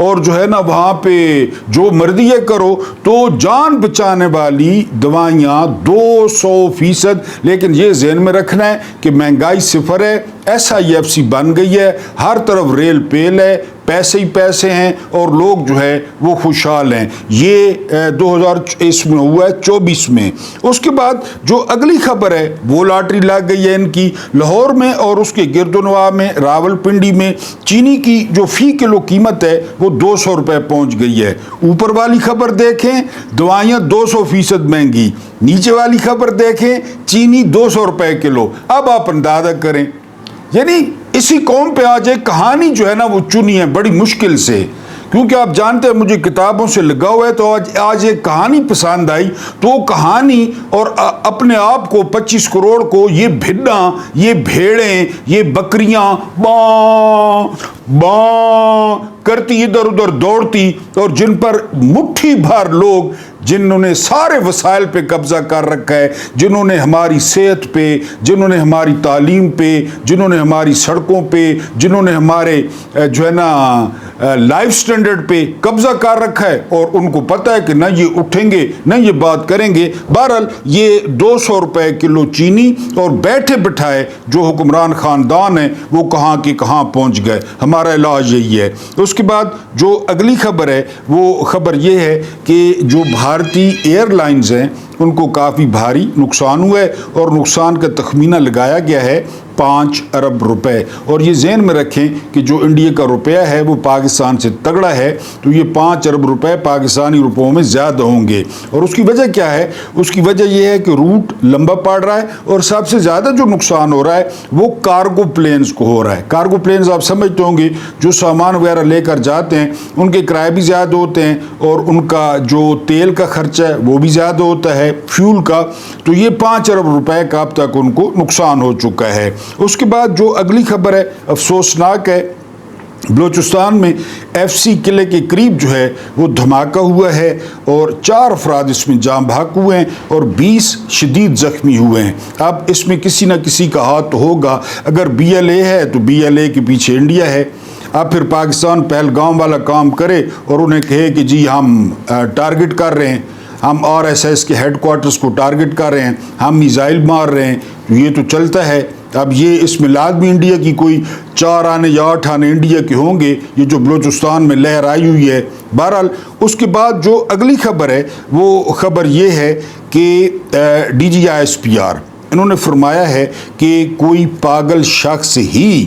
اور جو ہے نا وہاں پہ جو مرضی ہے کرو، تو جان بچانے والی دوائیاں 200%. لیکن یہ ذہن میں رکھنا ہے کہ مہنگائی صفر ہے، SIFC بن گئی ہے، ہر طرف ریل پیل ہے، پیسے ہی پیسے ہیں اور لوگ جو ہے وہ خوشحال ہیں. یہ 2023 میں ہوا ہے، 24 میں. اس کے بعد جو اگلی خبر ہے وہ لاٹری لگ گئی ہے ان کی. لاہور میں اور اس کے گرد و نواح میں، راول پنڈی میں چینی کی جو فی کلو قیمت ہے وہ 200 روپے پہنچ گئی ہے. اوپر والی خبر دیکھیں، دوائیاں 200% مہنگی. نیچے والی خبر دیکھیں، چینی 200 روپے کلو. اب آپ اندازہ کریں، یعنی اسی قوم پہ آج ایک کہانی جو ہے نا وہ چنی ہے بڑی مشکل سے، کیونکہ آپ جانتے ہیں مجھے کتابوں سے لگا ہوا ہے. تو آج ایک کہانی پسند آئی، تو وہ کہانی اور اپنے آپ کو 25 کروڑ کو یہ بھیڑاں، یہ بھیڑیں، یہ بکریاں باں باں کرتی ادھر ادھر دوڑتی، اور جن پر مٹھی بھر لوگ، جنہوں نے سارے وسائل پہ قبضہ کر رکھا ہے، جنہوں نے ہماری صحت پہ، جنہوں نے ہماری تعلیم پہ، جنہوں نے ہماری سڑکوں پہ، جنہوں نے ہمارے جو ہے نا لائف سٹینڈرڈ پہ قبضہ کر رکھا ہے، اور ان کو پتہ ہے کہ نہ یہ اٹھیں گے نہ یہ بات کریں گے. بہرحال یہ 200 روپے کلو چینی، اور بیٹھے بٹھائے جو حکمران خاندان ہیں وہ کہاں کے کہاں پہنچ گئے. ہمارا علاج یہی ہے. اس کے بعد جو اگلی خبر ہے وہ خبر یہ ہے کہ جو بھارتی ایئر لائنز ہیں ان کو کافی بھاری نقصان ہوا ہے، اور نقصان کا تخمینہ لگایا گیا ہے 5 ارب روپے. اور یہ ذہن میں رکھیں کہ جو انڈیا کا روپیہ ہے وہ پاکستان سے تگڑا ہے، تو یہ 5 ارب روپے پاکستانی روپوں میں زیادہ ہوں گے. اور اس کی وجہ کیا ہے؟ اس کی وجہ یہ ہے کہ روٹ لمبا پڑ رہا ہے، اور سب سے زیادہ جو نقصان ہو رہا ہے وہ کارگو پلینز کو ہو رہا ہے. کارگو پلینز آپ سمجھتے ہوں گے، جو سامان وغیرہ لے کر جاتے ہیں ان کے کرائے بھی زیادہ ہوتے ہیں، اور ان کا جو تیل کا خرچہ ہے وہ بھی زیادہ ہوتا ہے، فیول کا. تو یہ 5 ارب روپے کا اب تک ان کو نقصان ہو چکا ہے. اس کے بعد جو اگلی خبر ہے افسوسناک ہے. بلوچستان میں FC قلعے کے قریب جو ہے وہ دھماکہ ہوا ہے، اور 4 افراد اس میں جاں بحق ہوئے ہیں اور 20 شدید زخمی ہوئے ہیں. اب اس میں کسی نہ کسی کا ہاتھ ہوگا. اگر BLA ہے تو BLA کے پیچھے انڈیا ہے. اب پھر پاکستان پہلگام والا کام کرے اور انہیں کہے کہ جی ہم ٹارگٹ کر رہے ہیں، ہم RSS کے ہیڈ کوارٹرز کو ٹارگٹ کر رہے ہیں، ہم میزائل مار رہے ہیں. یہ تو چلتا ہے. اب یہ اس میں لازمی انڈیا کی کوئی 4 آنے یا 8 آنے انڈیا کے ہوں گے، یہ جو بلوچستان میں لہر آئی ہوئی ہے. بہرحال اس کے بعد جو اگلی خبر ہے وہ خبر یہ ہے کہ DGISPR انہوں نے فرمایا ہے کہ کوئی پاگل شخص ہی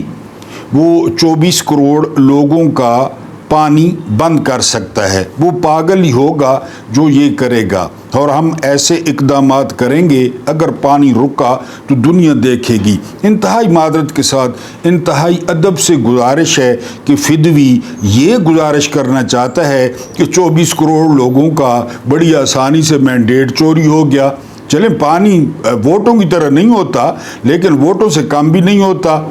وہ 24 کروڑ لوگوں کا پانی بند کر سکتا ہے. وہ پاگل ہی ہوگا جو یہ کرے گا، اور ہم ایسے اقدامات کریں گے اگر پانی رکا تو دنیا دیکھے گی. انتہائی معذرت کے ساتھ انتہائی ادب سے گزارش ہے کہ فدوی یہ گزارش کرنا چاہتا ہے کہ 24 کروڑ لوگوں کا بڑی آسانی سے مینڈیٹ چوری ہو گیا. چلیں پانی ووٹوں کی طرح نہیں ہوتا، لیکن ووٹوں سے کم بھی نہیں ہوتا.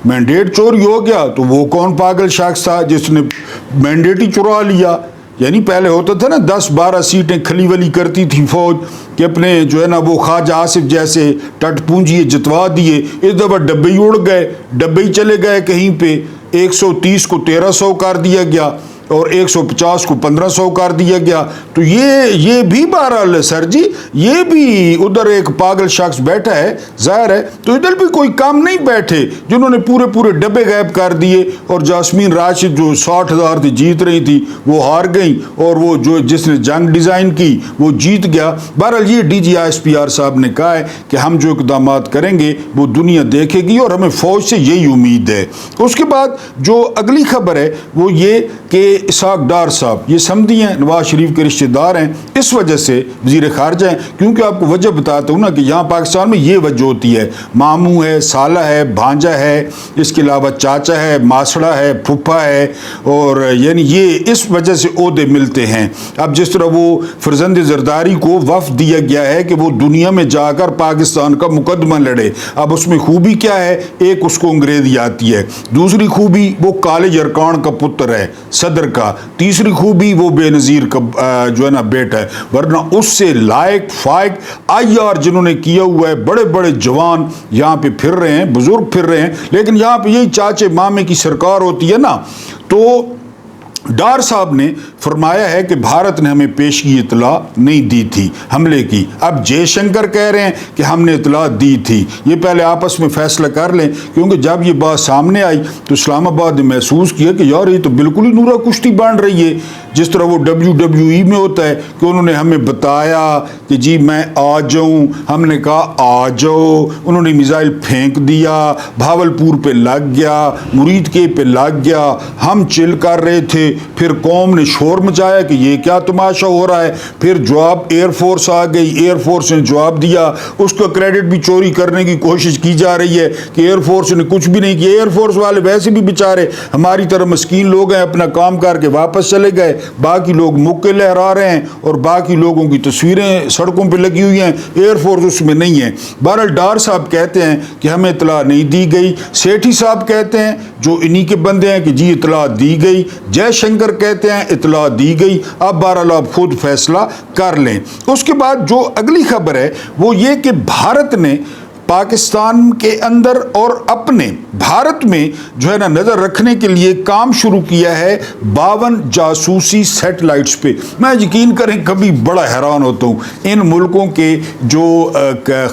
مینڈیٹ چوری ہو گیا تو وہ کون پاگل شخص تھا جس نے مینڈیٹ ہی چرا لیا؟ یعنی پہلے ہوتا تھا نا 10-12 سیٹیں کھلی ولی کرتی تھی فوج کہ اپنے جو ہے نا وہ خواجہ آصف جیسے ٹٹ پونجیے جتوا دیے. اس دفعہ ڈبے ہی اڑ گئے، ڈبے ہی چلے گئے کہیں پہ. 130 کو 1300 کر دیا گیا، اور 150 کو 1500 کر دیا گیا. تو یہ بھی بہرحال سر جی، یہ بھی ادھر ایک پاگل شخص بیٹھا ہے ظاہر ہے، تو ادھر بھی کوئی کام نہیں بیٹھے جنہوں نے پورے ڈبے غائب کر دیے. اور جاسمین راشد جو 60,000 سے جیت رہی تھی وہ ہار گئیں، اور وہ جو جس نے جنگ ڈیزائن کی وہ جیت گیا. بہرحال یہ DGISPR صاحب نے کہا ہے کہ ہم جو اقدامات کریں گے وہ دنیا دیکھے گی، اور ہمیں فوج سے یہی امید ہے. اس کے بعد جو اگلی خبر ہے وہ یہ کہ اسحاق ڈار صاحب یہ سمدھی ہیں، نواز شریف کے رشتہ دار ہیں، اس وجہ سے وزیر خارجہ ہیں. کیونکہ آپ کو وجہ بتاتا ہوں نا کہ یہاں پاکستان میں یہ وجہ ہوتی ہے، ماموں ہے، سالہ ہے، بھانجا ہے، اس کے علاوہ چاچا ہے، ماسڑا ہے، پھپھا ہے، اور یعنی یہ اس وجہ سے عہدے ملتے ہیں. اب جس طرح وہ فرزند زرداری کو وفد دیا گیا ہے کہ وہ دنیا میں جا کر پاکستان کا مقدمہ لڑے. اب اس میں خوبی کیا ہے؟ ایک اس کو انگریزی آتی ہے، دوسری خوبی وہ کالج ارکان کا پتر ہے صدر کا، تیسری خوبی وہ بے نظیر کا جو ہے نا بیٹا ہے. ورنہ اس سے لائق فائق IR جنہوں نے کیا ہوا ہے، بڑے بڑے جوان یہاں پہ پھر رہے ہیں، بزرگ پھر رہے ہیں، لیکن یہاں پہ یہی چاچے مامے کی سرکار ہوتی ہے نا. تو ڈار صاحب نے فرمایا ہے کہ بھارت نے ہمیں پیشگی اطلاع نہیں دی تھی حملے کی. اب جے شنکر کہہ رہے ہیں کہ ہم نے اطلاع دی تھی. یہ پہلے آپس میں فیصلہ کر لیں، کیونکہ جب یہ بات سامنے آئی تو اسلام آباد نے محسوس کیا کہ یار یہ تو بالکل ہی نورا کشتی بن رہی ہے، جس طرح وہ WWE میں ہوتا ہے کہ انہوں نے ہمیں بتایا کہ جی میں آ جاؤں، ہم نے کہا آ جاؤ، انہوں نے میزائل پھینک دیا، بھاولپور پہ لگ گیا، مرید کے پہ لگ گیا، ہم چل کر رہے تھے، پھر قوم نے شور مچایا کہ یہ کیا تماشا ہو رہا ہے، پھر جواب ایئر فورس آ گئی، ایئر فورس نے جواب دیا، اس کا کریڈٹ بھی چوری کرنے کی کوشش کی جا رہی ہے کہ ایئر فورس نے کچھ بھی نہیں کیا. ایئر فورس والے ویسے بھی بیچارے ہماری طرح مسکین لوگ ہیں، اپنا کام کر کے واپس چلے گئے، باقی لوگ مکے لہرا رہے ہیں اور باقی لوگوں کی تصویریں سڑکوں پہ لگی ہوئی ہیں، ایئر فورس اس میں نہیں ہے. بہرحال ڈار صاحب کہتے ہیں کہ ہمیں اطلاع نہیں دی گئی، سیٹھی صاحب کہتے ہیں جو انہی کے بندے ہیں کہ جی اطلاع دی گئی، جے شنکر کہتے ہیں اطلاع دی گئی. اب بہرحال آپ خود فیصلہ کر لیں. اس کے بعد جو اگلی خبر ہے وہ یہ کہ بھارت نے پاکستان کے اندر اور اپنے بھارت میں جو ہے نا نظر رکھنے کے لیے کام شروع کیا ہے 52 جاسوسی سیٹلائٹس پہ. میں یقین کریں کبھی بڑا حیران ہوتا ہوں ان ملکوں کے جو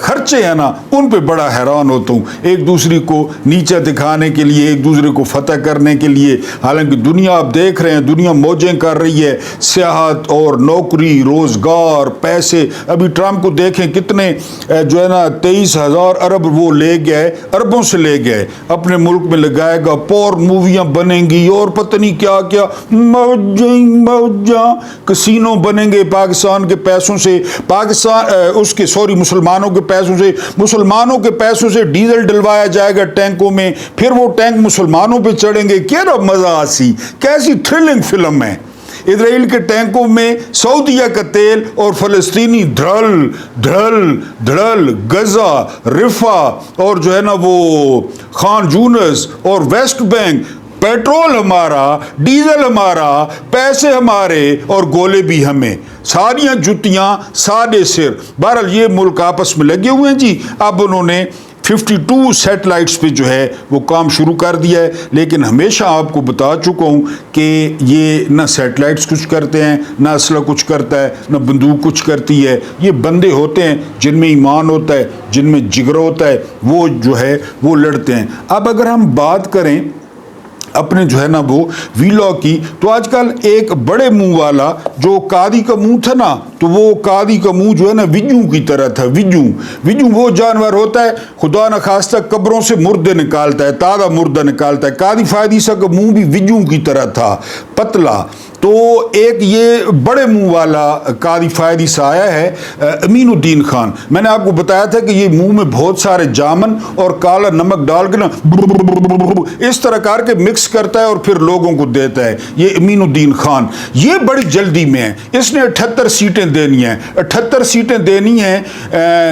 خرچے ہیں نا، ان پہ بڑا حیران ہوتا ہوں، ایک دوسرے کو نیچے دکھانے کے لیے، ایک دوسرے کو فتح کرنے کے لیے. حالانکہ دنیا آپ دیکھ رہے ہیں، دنیا موجیں کر رہی ہے، سیاحت اور نوکری، روزگار، پیسے. ابھی ٹرمپ کو دیکھیں کتنے جو ہے نا 23,000 ارب وہ لے گئے، اربوں سے لے گئے، اپنے ملک میں لگائے گا، پور موویاں بنیں گی اور پتہ نہیں کیا کیا، موجاں کسینو بنیں گے پاکستان کے پیسوں سے، مسلمانوں کے پیسوں سے. مسلمانوں کے پیسوں سے ڈیزل ڈلوایا جائے گا ٹینکوں میں، پھر وہ ٹینک مسلمانوں پہ چڑھیں گے. کیا مزہ آسی، کیسی تھرلنگ فلم ہے. اسرائیل کے ٹینکوں میں سعودیہ کا تیل اور فلسطینی دھڑل دھڑل دھڑل، غزہ، رفح اور جو ہے نا وہ خان یونس اور ویسٹ بینک. پیٹرول ہمارا، ڈیزل ہمارا، پیسے ہمارے اور گولے بھی ہمیں، ساریاں جتیاں سادے سر. بہرحال یہ ملک آپس میں لگے ہوئے ہیں جی. اب انہوں نے 52 سیٹلائٹس پہ جو ہے وہ کام شروع کر دیا ہے. لیکن ہمیشہ آپ کو بتا چکا ہوں کہ یہ نہ سیٹلائٹس کچھ کرتے ہیں، نہ اسلحہ کچھ کرتا ہے، نہ بندوق کچھ کرتی ہے. یہ بندے ہوتے ہیں جن میں ایمان ہوتا ہے، جن میں جگر ہوتا ہے، وہ جو ہے وہ لڑتے ہیں. اب اگر ہم بات کریں اپنے جو ہے نا وہ ویلا کی، تو آج کل ایک بڑے منہ والا جو قاضی کا منہ تھا نا، تو وہ قاضی کا منہ جو ہے نا وجوں کی طرح تھا. وجوں وہ جانور ہوتا ہے خدا نخواستہ قبروں سے مردے نکالتا ہے، تازہ مردہ نکالتا ہے. قاضی فائدی سا کا منہ بھی وجوں کی طرح تھا، پتلا. تو ایک یہ بڑے منہ والا قاضی فائدی سا آیا ہے امین الدین خان. میں نے آپ کو بتایا تھا کہ یہ منہ میں بہت سارے جامن اور کالا نمک ڈال کے نا اس طرح کر کے مکس کرتا ہے اور پھر لوگوں کو دیتا ہے. یہ امین الدین خان یہ بڑی جلدی میں ہے. اس نے 78 سیٹیں دینی ہیں، 78 سیٹیں دینی ہیں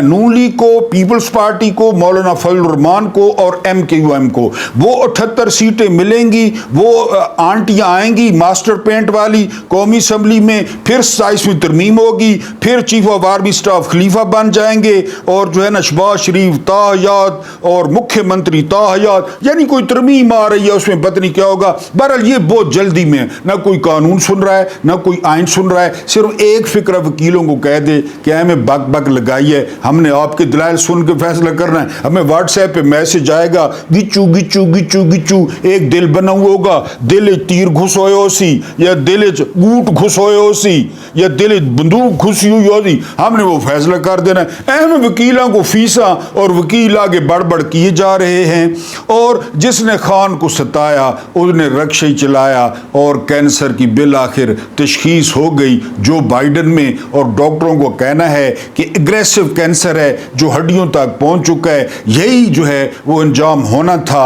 نون لیگ کو، پیپلز پارٹی کو، مولانا فضل الرحمان کو اور MKM کو. وہ 78 سیٹیں ملیں گی. وہ آنٹیاں آئیں گی ماسٹر پینٹ والی قومی اسمبلی میں، پھر 27ویں ترمیم ہوگی، پھر چیف آف آرمی سٹاف خلیفہ بن جائیں گے اور جو ہے نا شہباز شریف تاحیات اور مکھیہ منتری تاحیات. یعنی کوئی ترمیم آ رہی ہے، اس میں پتہ نہیں کیا ہوگا. بہرحال یہ بہت جلدی میں، نہ کوئی قانون سن رہا ہے، نہ کوئی آئین سن رہا ہے. صرف ایک فکر وکیلوں کو کہہ دے کہ ہمیں بک بک لگائی ہے، ہم نے آپ کے دلائل سن کے فیصلہ کرنا ہے. ہمیں واٹس ایپ پہ میسج آئے گا گچو گچو گچو گچو، ایک دل بنا ہوا ہوگا، دل تیر گھس ہوئے ہو سی، یا دل گوٹ گھس ہوئے ہو سی، یا دل بندوق گھسی ہوئی ہو سی. ہم نے وہ فیصلہ کر دینا ہے. اہم وکیلوں کو فیساں اور وکیل آگے بڑھ بڑھ کیے جا رہے ہیں. اور جس نے خان کو ستایا اس نے رکشہ چلایا اور کینسر کی بالآخر تشخیص ہو گئی جو بائیڈن میں. اور ڈاکٹروں کو کہنا ہے کہ اگریسو کینسر ہے جو ہڈیوں تک پہنچ چکا ہے. یہی جو ہے وہ انجام ہونا تھا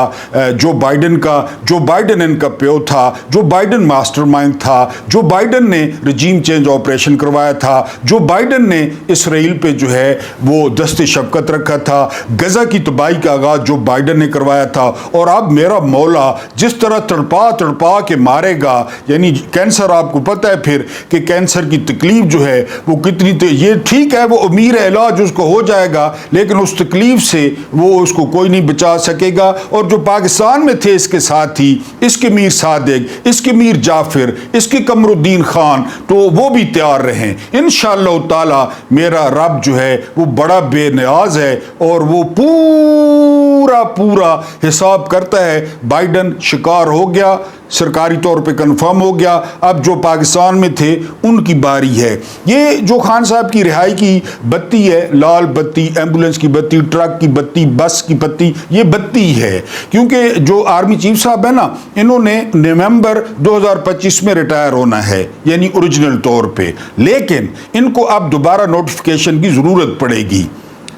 جو بائیڈن کا، جو بائیڈن ان کا پیو تھا، جو بائیڈن ماسٹر مائنڈ تھا. تھا, جو بائیڈن نے رجیم چینج آپریشن کروایا تھا, جو بائیڈن نے اسرائیل پہ جو ہے وہ دست شفقت رکھا تھا, غزہ کی تباہی کا آغاز جو بائیڈن نے کروایا تھا. اور اب میرا مولا جس طرح تڑپا تڑپا کے مارے گا, یعنی کینسر, آپ کو پتہ ہے پھر کہ کینسر کی تکلیف جو ہے وہ کتنی, یہ ٹھیک ہے وہ امیر ہے, علاج اس کو ہو جائے گا, لیکن اس تکلیف سے وہ اس کو کوئی نہیں بچا سکے گا. اور جو پاکستان میں تھے اس کے ساتھی, اس کے میر صادق, اس کے میر جعفر, اس کے قمر الدین خان, تو وہ بھی تیار رہیں. انشاءاللہ تعالی میرا رب جو ہے وہ بڑا بے نیاز ہے اور وہ پورا حساب کرتا ہے. بائیڈن شکار ہو گیا, سرکاری طور پہ کنفرم ہو گیا, اب جو پاکستان میں تھے ان کی باری ہے. یہ جو خان صاحب کی رہائی کی بتی ہے, لال بتی, ایمبولنس کی بتی, ٹرک کی بتی, بس کی بتی, یہ بتی ہے کیونکہ جو آرمی چیف صاحب ہے نا, انہوں نے نومبر 2025 میں ریٹائر ہونا ہے, یعنی اوریجنل طور پہ, لیکن ان کو اب دوبارہ نوٹیفیکیشن کی ضرورت پڑے گی.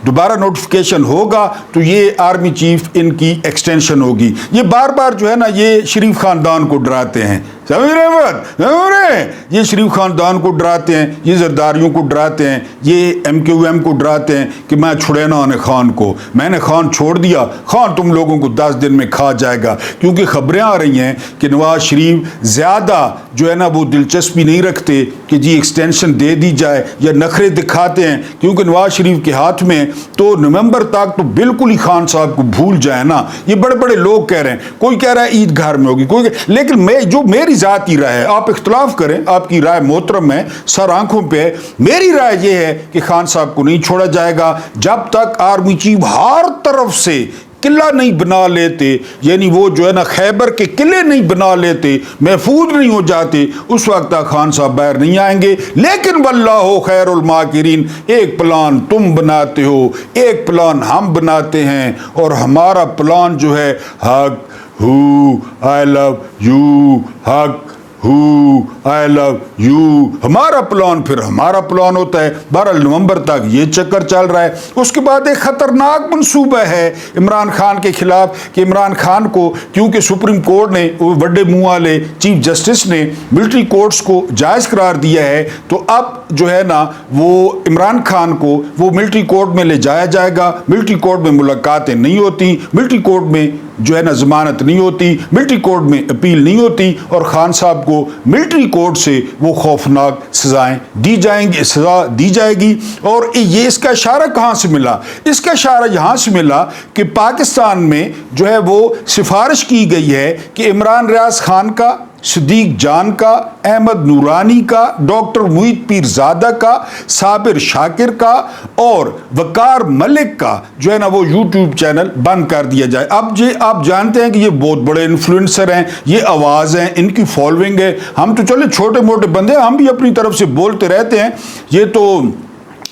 دوبارہ نوٹیفیکیشن ہوگا تو یہ آرمی چیف ان کی ایکسٹینشن ہوگی. یہ بار بار جو ہے نا یہ شریف خاندان کو ڈراتے ہیں, سمجھ رہے ہیں, یہ شریف خاندان کو ڈراتے ہیں, یہ زرداریوں کو ڈراتے ہیں, یہ MQM کو ڈراتے ہیں کہ میں چھڑینا نے خان کو, میں نے خان چھوڑ دیا, خان تم لوگوں کو 10 دن میں کھا جائے گا. کیونکہ خبریں آ رہی ہیں کہ نواز شریف زیادہ جو ہے نا وہ دلچسپی نہیں رکھتے کہ جی ایکسٹینشن دے دی جائے, یا نخرے دکھاتے ہیں کیونکہ نواز شریف کے ہاتھ میں تو نومبر تک تو بالکل ہی خان صاحب کو بھول جائے نا. یہ بڑے بڑے لوگ کہہ رہے ہیں, کوئی کہہ رہا ہے عید گھر میں ہوگی, کوئی, لیکن جو میری ذاتی رائے ہے, آپ اختلاف کریں, آپ کی رائے محترم ہے, سر آنکھوں پہ, میری رائے یہ ہے کہ خان صاحب کو نہیں چھوڑا جائے گا جب تک آرمی چیف ہر طرف سے قلعہ نہیں بنا لیتے, یعنی وہ جو ہے نا خیبر کے قلعے نہیں بنا لیتے, محفوظ نہیں ہو جاتے, اس وقت تک خان صاحب باہر نہیں آئیں گے. لیکن واللہ خیر الماکرین, ایک پلان تم بناتے ہو, ایک پلان ہم بناتے ہیں, اور ہمارا پلان جو ہے حق ہو آئی لو یو, حق ہو آئی لو یو, ہمارا پلان پھر ہمارا پلان ہوتا ہے. 12 نومبر تک یہ چکر چل رہا ہے. اس کے بعد ایک خطرناک منصوبہ ہے عمران خان کے خلاف کہ عمران خان کو, کیونکہ سپریم کورٹ نے, بڑے منہ والے چیف جسٹس نے ملٹری کورٹس کو جائز قرار دیا ہے, تو اب جو ہے نا وہ عمران خان کو وہ ملٹری کورٹ میں لے جایا جائے گا. ملٹری کورٹ میں ملاقاتیں نہیں ہوتی, ملٹری کورٹ میں جو ہے نا ضمانت نہیں ہوتی, ملٹری کورٹ میں اپیل نہیں ہوتی, اور خان صاحب کو ملٹری کورٹ سے وہ خوفناک سزائیں دی جائیں گی, سزا دی جائے گی. اور یہ اس کا اشارہ کہاں سے ملا؟ اس کا اشارہ یہاں سے ملا کہ پاکستان میں جو ہے وہ سفارش کی گئی ہے کہ عمران ریاض خان کا, صدیق جان کا, احمد نورانی کا, ڈاکٹر محیط پیر زادہ کا, صابر شاکر کا اور وقار ملک کا جو ہے نا وہ یوٹیوب چینل بند کر دیا جائے. اب یہ آپ جانتے ہیں کہ یہ بہت بڑے انفلوئنسر ہیں, یہ آواز ہیں, ان کی فالوئنگ ہے. ہم تو چلے چھوٹے موٹے بندے, ہم بھی اپنی طرف سے بولتے رہتے ہیں. یہ تو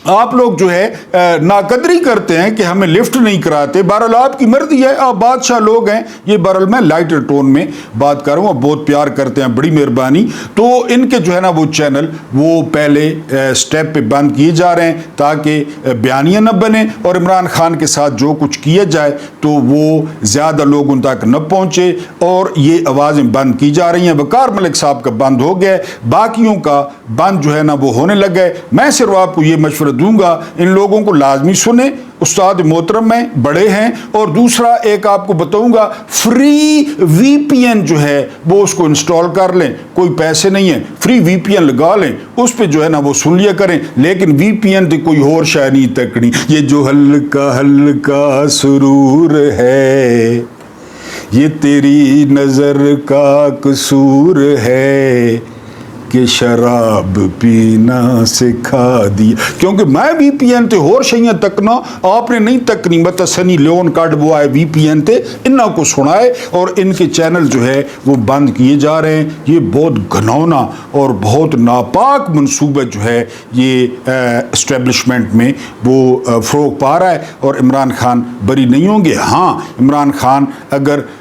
آپ لوگ جو ہے ناقدری کرتے ہیں کہ ہمیں لفٹ نہیں کراتے. بہرحال آپ کی مرضی ہے, آپ بادشاہ لوگ ہیں. یہ بہرحال میں لائٹر ٹون میں بات کر رہا ہوں, بہت پیار کرتے ہیں, بڑی مہربانی. تو ان کے جو ہے نا وہ چینل وہ پہلے سٹیپ پہ بند کیے جا رہے ہیں تاکہ بیانیہ نہ بنے, اور عمران خان کے ساتھ جو کچھ کیا جائے تو وہ زیادہ لوگوں تک نہ پہنچے, اور یہ آوازیں بند کی جا رہی ہیں. وقار ملک صاحب کا بند ہو گیا, باقیوں کا بند جو ہے نا وہ ہونے لگ گئے. میں صرف آپ کو یہ مشورہ دوں گا, ان لوگوں کو لازمی سنیں, استاد محترم ہیں, بڑے ہیں. اور دوسرا ایک آپ کو بتاؤں گا, فری وی پی این جو ہے وہ اس کو انسٹال کر لیں, کوئی پیسے نہیں ہیں, فری وی پی این لگا لیں, اس پہ جو ہے نا وہ سن لیا کریں. لیکن وی پی این تو کوئی اور شے نہیں تکڑی, یہ جو ہلکا ہلکا سرور ہے یہ تیری نظر کا قصور ہے کہ شراب پینا سکھا دیا. کیونکہ میں وی پی این تے ہور شیاں تکنا آپ نے نہیں تکنی. مطلب سنی لیون کارڈ وہ آئے وی پی این تے انہاں کو سنائے, اور ان کے چینل جو ہے وہ بند کیے جا رہے ہیں. یہ بہت گھنونا اور بہت ناپاک منصوبہ جو ہے یہ اسٹیبلشمنٹ میں وہ فروغ پا رہا ہے, اور عمران خان بری نہیں ہوں گے. ہاں عمران خان اگر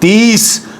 30,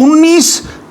19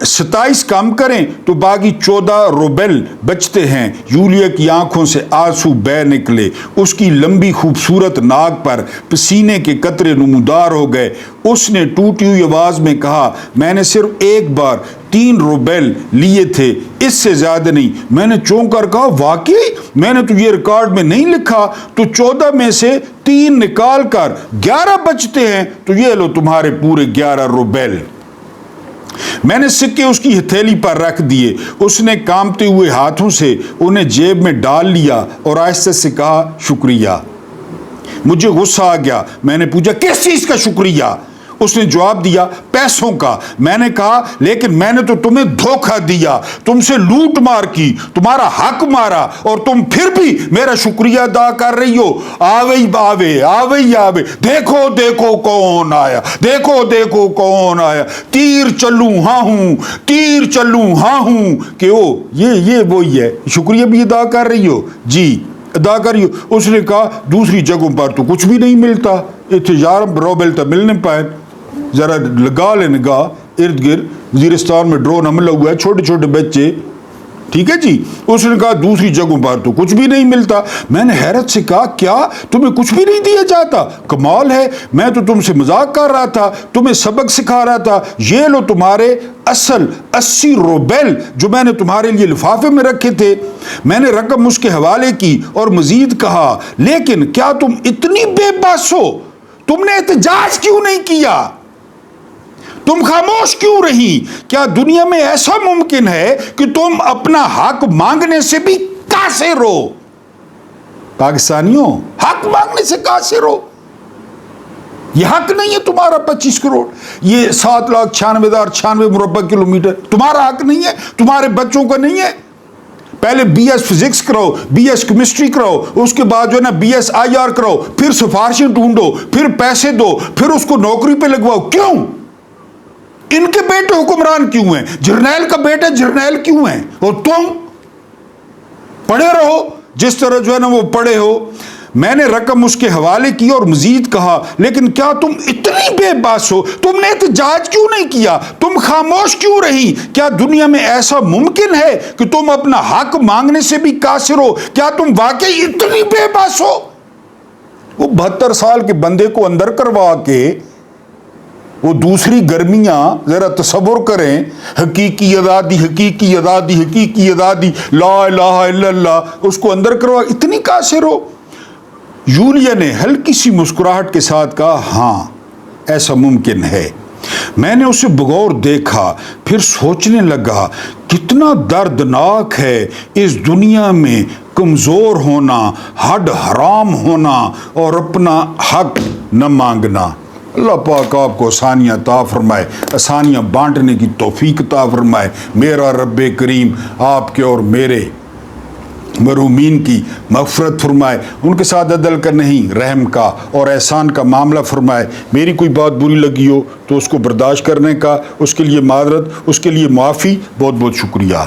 27 کم کریں تو باقی 14 روبل بچتے ہیں۔ یولیا کی آنکھوں سے آنسو بہہ نکلے، اس کی لمبی خوبصورت ناک پر پسینے کے قطرے نمودار ہو گئے۔ اس نے ٹوٹی ہوئی آواز میں کہا، میں نے صرف ایک بار 3 روبل لیے تھے، اس سے زیادہ نہیں۔ میں نے چونک کر کہا، واقعی میں نے تو یہ ریکارڈ میں نہیں لکھا۔ تو 14 میں سے 3 نکال کر 11 بچتے ہیں، تو یہ لو تمہارے پورے 11 روبل۔ میں نے سکے اس کی ہتھیلی پر رکھ دیے۔ اس نے کانپتے ہوئے ہاتھوں سے انہیں جیب میں ڈال لیا اور آہستہ سے کہا، شکریہ۔ مجھے غصہ آ گیا۔ میں نے پوچھا، کس چیز کا شکریہ؟ اس نے جواب دیا، پیسوں کا۔ میں نے کہا، لیکن میں نے تو تمہیں دھوکہ دیا، تم سے لوٹ مار کی، تمہارا حق مارا، اور تم پھر بھی میرا شکریہ ادا کر رہی ہو۔ آوے، دیکھو دیکھو کون آیا، دیکھو دیکھو کون آیا، تیر چلوں ہاں ہوں کہ یہ وہی ہے، شکریہ بھی ادا کر رہی ہو؟ جی ادا کر رہی ہو۔ اس نے کہا، دوسری جگہوں پر تو کچھ بھی نہیں ملتا، اتنے 11 روبل تو ملنے پائے، ذرا لگا لے نگاہ ارد گرد، وزیرستان میں ڈرون حملہ ہوا ہے، چھوٹے چھوٹے بچے، ٹھیک ہے جی۔ اس نے کہا، دوسری جگہوں پر تو کچھ بھی نہیں ملتا۔ میں نے حیرت سے کہا، کیا تمہیں کچھ بھی نہیں دیا جاتا؟ کمال ہے، میں تو تم سے مذاق کر رہا تھا، تمہیں سبق سکھا رہا تھا۔ یہ لو تمہارے اصل 80 روبل جو میں نے تمہارے لیے لفافے میں رکھے تھے۔ میں نے رقم اس کے حوالے کی اور مزید کہا، لیکن کیا تم اتنی بے بس ہو؟ تم نے احتجاج کیوں نہیں کیا؟ تم خاموش کیوں رہی؟ کیا دنیا میں ایسا ممکن ہے کہ تم اپنا حق مانگنے سے بھی قاصر ہو؟ پاکستانیوں، حق مانگنے سے قاصر ہو؟ یہ حق نہیں ہے تمہارا 25 کروڑ، یہ 7,96,096 مربع کلومیٹر تمہارا حق نہیں ہے، تمہارے بچوں کا نہیں ہے۔ پہلے بی ایس فزکس کراؤ، بی ایس کیمسٹری کراؤ، اس کے بعد جو ہے نا بی ایس آئی آر کراؤ، پھر سفارشیں ڈھونڈو، پھر پیسے دو، پھر اس کو نوکری پہ لگواؤ۔ کیوں؟ ان کے بیٹے حکمران کیوں ہیں؟ جرنیل کا بیٹا جرنیل کیوں ہیں؟ اور تم پڑھے رہو جس طرح جو ہے نا وہ پڑھے ہو۔ میں نے رقم اس کے حوالے کی اور مزید کہا، لیکن کیا تم اتنی بے بس ہو؟ تم نے احتجاج کیوں نہیں کیا؟ تم خاموش کیوں رہی؟ کیا دنیا میں ایسا ممکن ہے کہ تم اپنا حق مانگنے سے بھی قاصر ہو؟ کیا تم واقعی اتنی بے بس ہو؟ وہ 72 سال کے بندے کو اندر کروا کے وہ دوسری گرمیاں ذرا تصور کریں، حقیقی آزادی، لا الہ الا اللہ، اس کو اندر کروا، اتنی قاصر ہو؟ یولیا نے ہلکی سی مسکراہٹ کے ساتھ کہا، ہاں ایسا ممکن ہے۔ میں نے اسے بغور دیکھا، پھر سوچنے لگا، کتنا دردناک ہے اس دنیا میں کمزور ہونا، ہڈ حرام ہونا اور اپنا حق نہ مانگنا۔ اللہ پاک آپ کو آسانیاں عطا فرمائے، آسانیاں بانٹنے کی توفیق عطا فرمائے۔ میرا رب کریم آپ کے اور میرے مرحومین کی مغفرت فرمائے، ان کے ساتھ عدل کا نہیں رحم کا اور احسان کا معاملہ فرمائے۔ میری کوئی بات بری لگی ہو تو اس کو برداشت کرنے کا، اس کے لیے معذرت، اس کے لیے معافی، بہت بہت شکریہ۔